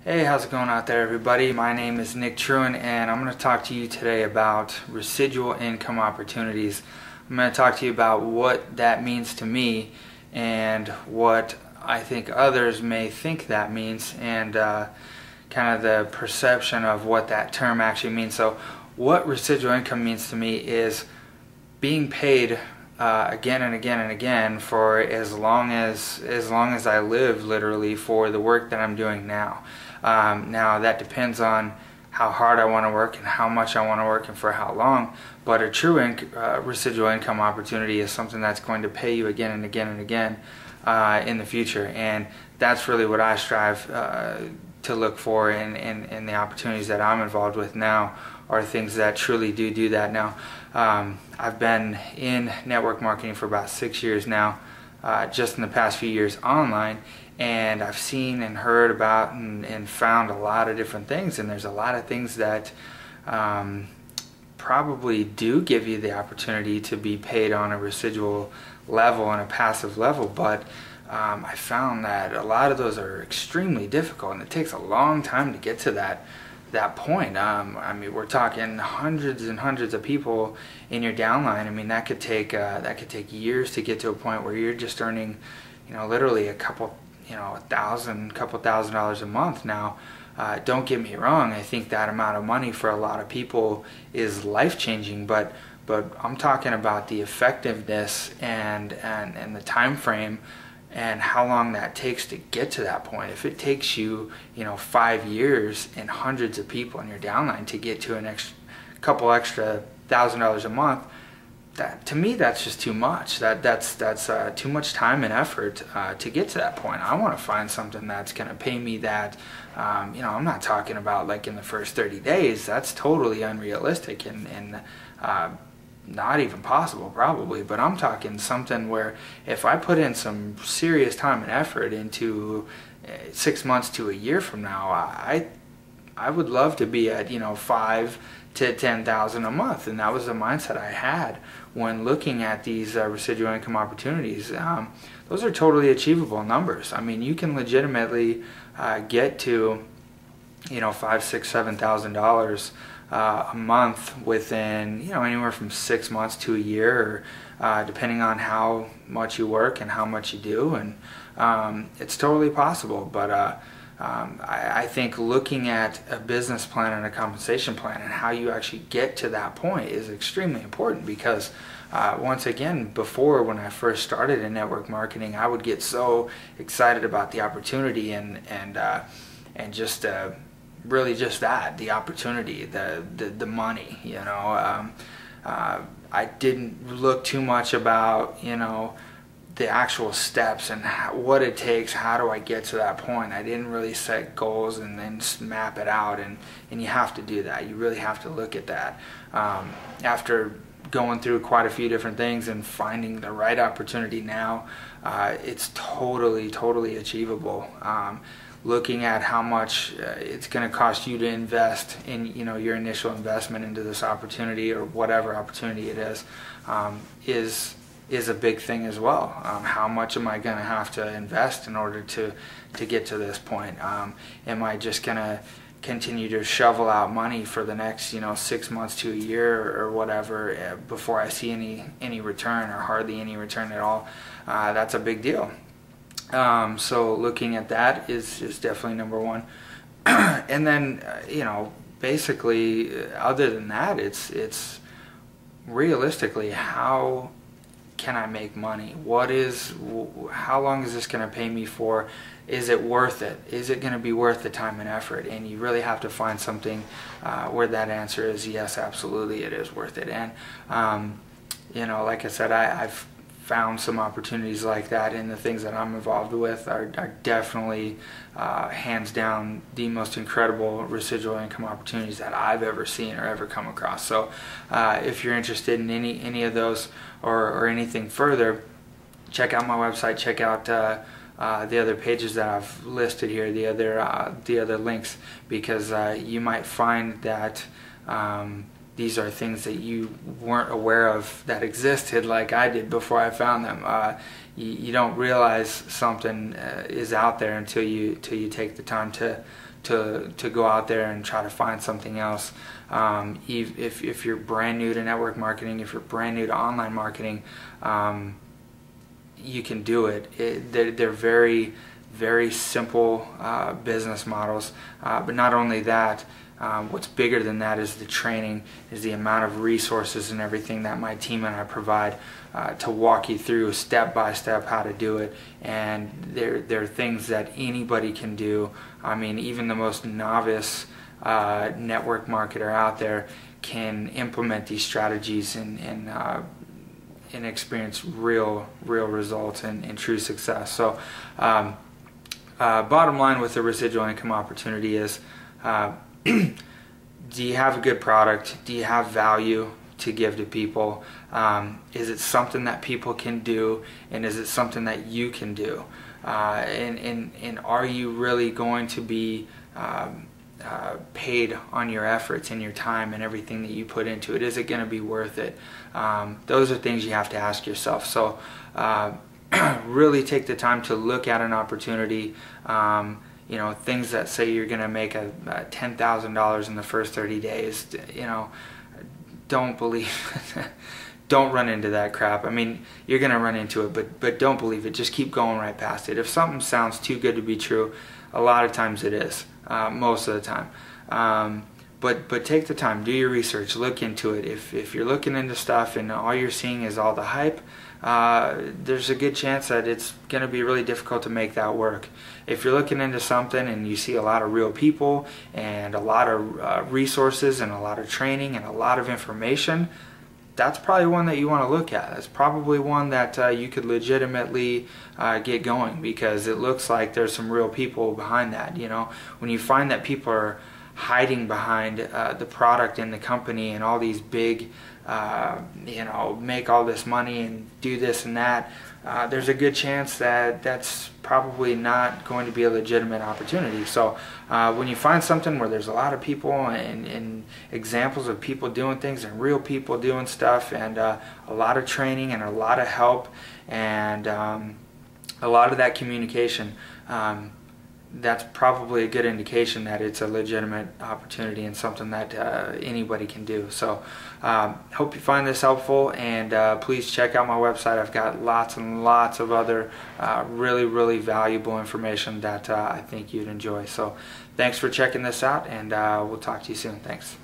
Hey, how's it going out there, everybody? My name is Nick Truin, and I'm going to talk to you today about residual income opportunities. I'm going to talk to you about what that means to me and what I think others may think that means, and kind of the perception of what that term actually means. So what residual income means to me is being paid again and again and again for as long as I live, literally, for the work that I'm doing now. Now that depends on how hard I want to work and how much I want to work and for how long, but a true residual income opportunity is something that's going to pay you again and again and again in the future, and that's really what I strive to look for in the opportunities that I'm involved with now, are things that truly do that. Now, I've been in network marketing for about 6 years now, just in the past few years online, and I've seen and heard about and found a lot of different things, and there's a lot of things that probably do give you the opportunity to be paid on a residual level and a passive level, but I found that a lot of those are extremely difficult, and it takes a long time to get to that point. I mean, we're talking hundreds and hundreds of people in your downline. I mean, that could take years to get to a point where you're just earning, literally a couple thousand dollars a month. Now, don't get me wrong, I think that amount of money for a lot of people is life-changing, but I'm talking about the effectiveness and the time frame and how long that takes to get to that point. If it takes you, 5 years and hundreds of people in your downline to get to couple extra $1,000 a month, that, to me, that's just too much. That's too much time and effort to get to that point. I want to find something that's going to pay me that. I'm not talking about like in the first 30 days. That's totally unrealistic and not even possible, probably. But I'm talking something where if I put in some serious time and effort into 6 months to a year from now, I would love to be at $5,000 to $10,000 a month, and that was the mindset I had when looking at these residual income opportunities. Those are totally achievable numbers. I mean, you can legitimately get to $5,000, $6,000, $7,000 a month within anywhere from 6 months to a year, or depending on how much you work and how much you do, and it's totally possible. But I think looking at a business plan and a compensation plan and how you actually get to that point is extremely important, because once again, before, when I first started in network marketing, I would get so excited about the opportunity and just really just that, the opportunity, the money, I didn't look too much about the actual steps and what it takes. How do I get to that point? I didn't really set goals and then map it out, and you have to do that. You really have to look at that. After going through quite a few different things and finding the right opportunity now, it's totally achievable. Looking at how much it's going to cost you to invest in your initial investment into this opportunity, or whatever opportunity it is a big thing as well. How much am I going to have to invest in order to get to this point? Am I just going to continue to shovel out money for the next 6 months to a year or whatever before I see any return, or hardly any return at all? That's a big deal. So looking at that is definitely number one. And then basically, other than that, it's realistically, how can I make money? How long is this going to pay me for? Is it worth it? Is it going to be worth the time and effort? And you really have to find something where that answer is yes, absolutely, it is worth it. And like I said, I've found some opportunities like that, and the things that I'm involved with are definitely hands down the most incredible residual income opportunities that I've ever seen or ever come across. So if you're interested in any of those or anything further, check out my website, check out the other pages that I've listed here, the other links, because you might find that these are things that you weren't aware of that existed, like I did before I found them. You don't realize something is out there until you take the time to to go out there and try to find something else. If you're brand new to network marketing, if you're brand new to online marketing, you can do it. They're very, very simple business models, but not only that, what's bigger than that is the training, is the amount of resources and everything that my team and I provide to walk you through step by step how to do it. And they're things that anybody can do. I mean, even the most novice network marketer out there can implement these strategies and experience real results and true success. So bottom line with the residual income opportunity is, do you have a good product? Do you have value to give to people? Is it something that people can do, and is it something that you can do? And are you really going to be paid on your efforts and your time and everything that you put into it? Is it going to be worth it? Those are things you have to ask yourself. So really take the time to look at an opportunity. You know, things that say you're going to make a $10,000 in the first 30 days, you know, don't believe don't run into that crap. I mean, you're going to run into it, but don't believe it. Just keep going right past it. If something sounds too good to be true, a lot of times it is, most of the time. But take the time, do your research, look into it. If you're looking into stuff and all you're seeing is all the hype, there's a good chance that it's going to be really difficult to make that work. If you're looking into something and you see a lot of real people and a lot of resources and a lot of training and a lot of information, that's probably one that you want to look at. That's probably one that you could legitimately get going, because it looks like there's some real people behind that. You know, when you find that people are hiding behind the product and the company and all these big, you know, make all this money and do this and that, there's a good chance that that's probably not going to be a legitimate opportunity. So when you find something where there's a lot of people and examples of people doing things and real people doing stuff and a lot of training and a lot of help and a lot of that communication, that's probably a good indication that it's a legitimate opportunity and something that anybody can do. So hope you find this helpful, and please check out my website. I've got lots and lots of other really valuable information that I think you'd enjoy. So thanks for checking this out, and we'll talk to you soon. Thanks.